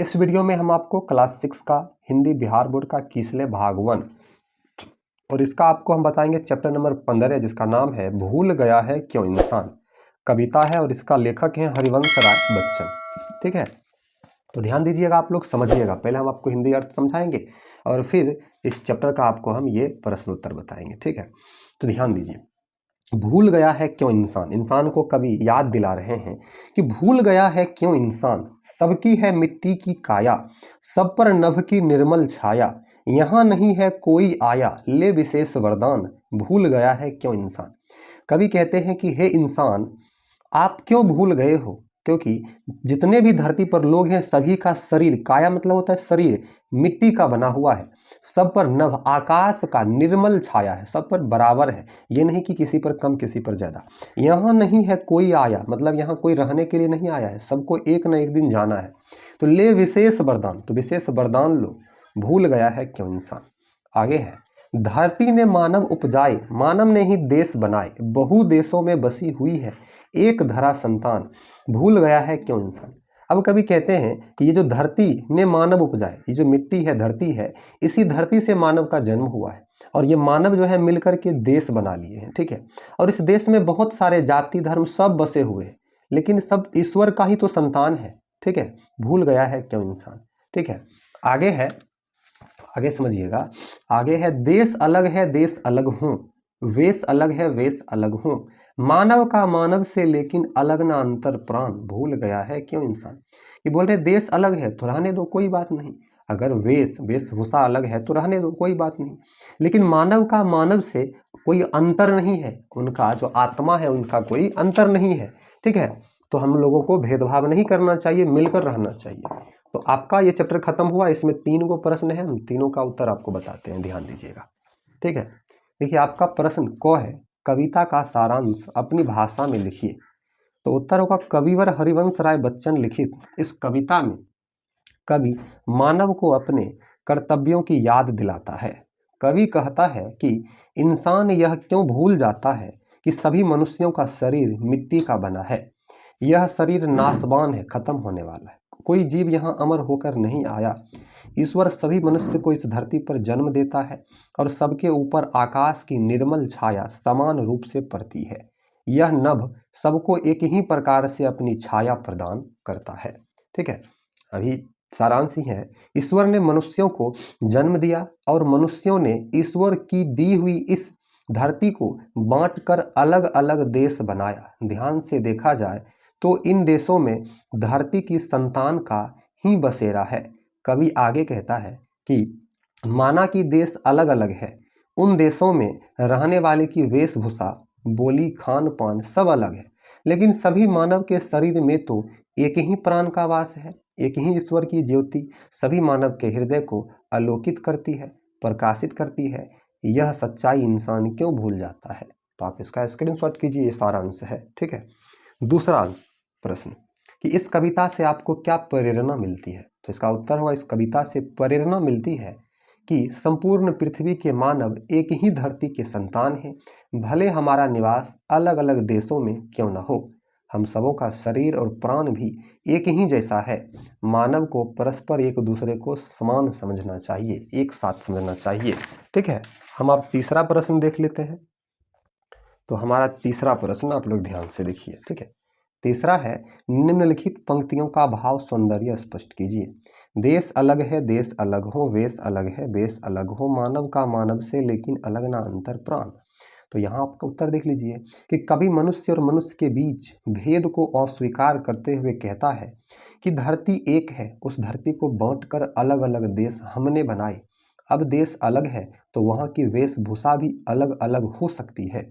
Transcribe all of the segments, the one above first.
इस वीडियो में हम आपको क्लास 6 का हिंदी बिहार बोर्ड का कीसले भाग 1 और इसका आपको हम बताएंगे चैप्टर नंबर 15 जिसका नाम है भूल गया है क्यों इंसान। कविता है और इसका लेखक है हरिवंश राय बच्चन। ठीक है, तो ध्यान दीजिएगा, आप लोग समझिएगा। पहले हम आपको हिंदी अर्थ समझाएंगे और फिर इस चैप्टर का आपको हम ये प्रश्न उत्तर बताएंगे। ठीक है, तो ध्यान दीजिए। भूल गया है क्यों इंसान, इंसान को कवि याद दिला रहे हैं कि भूल गया है क्यों इंसान। सबकी है मिट्टी की काया, सब पर नभ की निर्मल छाया, यहाँ नहीं है कोई आया ले विशेष वरदान। भूल गया है क्यों इंसान। कवि कहते हैं कि हे इंसान, आप क्यों भूल गए हो, क्योंकि जितने भी धरती पर लोग हैं सभी का शरीर, काया मतलब होता है शरीर, मिट्टी का बना हुआ है। सब पर नभ आकाश का निर्मल छाया है, सब पर बराबर है, ये नहीं कि किसी पर कम किसी पर ज़्यादा। यहाँ नहीं है कोई आया, मतलब यहाँ कोई रहने के लिए नहीं आया है, सबको एक न एक दिन जाना है। तो ले विशेष वरदान, तो विशेष वरदान लो। भूल गया है क्यों इंसान। आगे है, धरती ने मानव उपजाए, मानव ने ही देश बनाए, बहु देशों में बसी हुई है एक धरा संतान। भूल गया है क्यों इंसान। अब कभी कहते हैं कि ये जो धरती ने मानव उपजाए, ये जो मिट्टी है, धरती है, इसी धरती से मानव का जन्म हुआ है और ये मानव जो है मिलकर के देश बना लिए हैं। ठीक है, और इस देश में बहुत सारे जाति धर्म सब बसे हुए हैं, लेकिन सब ईश्वर का ही तो संतान है। ठीक है, भूल गया है क्यों इंसान। ठीक है, आगे है, आगे समझिएगा। आगे है, देश अलग है देश अलग हूँ, वेश अलग है वेश अलग हूँ, मानव का मानव से लेकिन अलग ना अंतर प्राण। भूल गया है क्यों इंसान। ये बोल रहे देश अलग है तो रहने दो, कोई बात नहीं। अगर वेशभूषा अलग है तो रहने दो, कोई बात नहीं। लेकिन मानव का मानव से कोई अंतर नहीं है, उनका जो आत्मा है उनका कोई अंतर नहीं है। ठीक है, तो हम लोगों को भेदभाव नहीं करना चाहिए, मिलकर रहना चाहिए। तो आपका ये चैप्टर खत्म हुआ, इसमें 3 गो प्रश्न है, हम तीनों का उत्तर आपको बताते हैं, ध्यान दीजिएगा। ठीक है, देखिए आपका प्रश्न क है, कविता का सारांश अपनी भाषा में लिखिए। तो उत्तर होगा, कविवर हरिवंश राय बच्चन लिखित इस कविता में कवि मानव को अपने कर्तव्यों की याद दिलाता है। कवि कहता है कि इंसान यह क्यों भूल जाता है कि सभी मनुष्यों का शरीर मिट्टी का बना है। यह शरीर नाशवान है, खत्म होने वाला है, कोई जीव यहाँ अमर होकर नहीं आया। ईश्वर सभी मनुष्य को इस धरती पर जन्म देता है और सबके ऊपर आकाश की निर्मल छाया समान रूप से पड़ती है। यह नभ सबको एक ही प्रकार से अपनी छाया प्रदान करता है। ठीक है, अभी सारांश ही है, ईश्वर ने मनुष्यों को जन्म दिया और मनुष्यों ने ईश्वर की दी हुई इस धरती को बांटकर अलग अलग देश बनाया। ध्यान से देखा जाए तो इन देशों में धरती की संतान का ही बसेरा है। कवि आगे कहता है कि माना कि देश अलग अलग है, उन देशों में रहने वाले की वेशभूषा, बोली, खान पान सब अलग है, लेकिन सभी मानव के शरीर में तो एक ही प्राण का वास है, एक ही ईश्वर की ज्योति सभी मानव के हृदय को आलोकित करती है, प्रकाशित करती है। यह सच्चाई इंसान क्यों भूल जाता है। तो आप इसका स्क्रीनशॉट कीजिए, ये सारांश है। ठीक है, दूसरा प्रश्न कि इस कविता से आपको क्या प्रेरणा मिलती है। तो इसका उत्तर होगा, इस कविता से प्रेरणा मिलती है कि संपूर्ण पृथ्वी के मानव एक ही धरती के संतान हैं, भले हमारा निवास अलग अलग देशों में क्यों न हो, हम सबों का शरीर और प्राण भी एक ही जैसा है। मानव को परस्पर एक दूसरे को समान समझना चाहिए, एक साथ समझना चाहिए। ठीक है, हम आप तीसरा प्रश्न देख लेते हैं। तो हमारा तीसरा प्रश्न आप लोग ध्यान से देखिए। ठीक है, तीसरा है, निम्नलिखित पंक्तियों का भाव सौंदर्य स्पष्ट कीजिए। देश अलग है देश अलग हो, वेश अलग है वेश अलग हो, मानव का मानव से लेकिन अलग ना अंतर प्राण। तो यहाँ आपका उत्तर देख लीजिए कि कवि मनुष्य और मनुष्य के बीच भेद को अस्वीकार करते हुए कहता है कि धरती एक है, उस धरती को बांटकर अलग अलग देश हमने बनाए। अब देश अलग है तो वहाँ की वेशभूषा भी अलग अलग हो सकती है,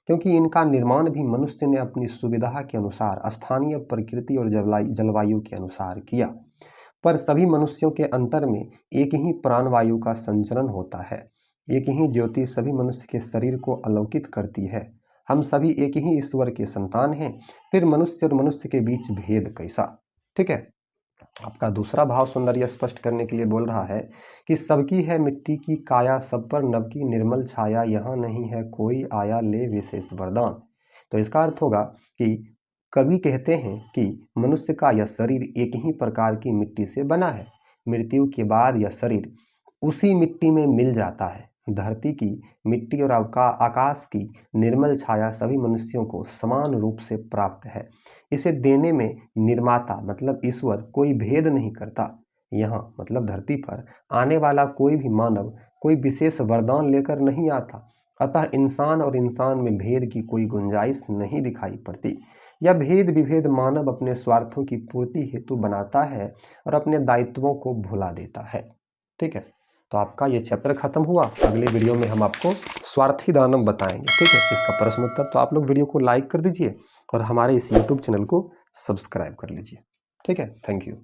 क्योंकि इनका निर्माण भी मनुष्य ने अपनी सुविधा के अनुसार स्थानीय प्रकृति और जलवायु के अनुसार किया। पर सभी मनुष्यों के अंतर में एक ही प्राणवायु का संचरण होता है, एक ही ज्योति सभी मनुष्य के शरीर को आलोकित करती है। हम सभी एक ही ईश्वर के संतान हैं, फिर मनुष्य और मनुष्य के बीच भेद कैसा। ठीक है, आपका दूसरा भाव सौंदर्य स्पष्ट करने के लिए बोल रहा है कि सबकी है मिट्टी की काया, सब पर नव की निर्मल छाया, यहाँ नहीं है कोई आया ले विशेष वरदान। तो इसका अर्थ होगा कि कवि कहते हैं कि मनुष्य का यह शरीर एक ही प्रकार की मिट्टी से बना है। मृत्यु के बाद यह शरीर उसी मिट्टी में मिल जाता है। धरती की मिट्टी और आकाश की निर्मल छाया सभी मनुष्यों को समान रूप से प्राप्त है। इसे देने में निर्माता मतलब ईश्वर कोई भेद नहीं करता। यहाँ मतलब धरती पर आने वाला कोई भी मानव कोई विशेष वरदान लेकर नहीं आता। अतः इंसान और इंसान में भेद की कोई गुंजाइश नहीं दिखाई पड़ती। यह भेद विभेद मानव अपने स्वार्थों की पूर्ति हेतु बनाता है और अपने दायित्वों को भुला देता है। ठीक है, तो आपका ये चैप्टर खत्म हुआ। अगले वीडियो में हम आपको स्वार्थी दानव बताएंगे। ठीक है, इसका प्रश्न उत्तर। तो आप लोग वीडियो को लाइक कर दीजिए और हमारे इस यूट्यूब चैनल को सब्सक्राइब कर लीजिए। ठीक है, थैंक यू।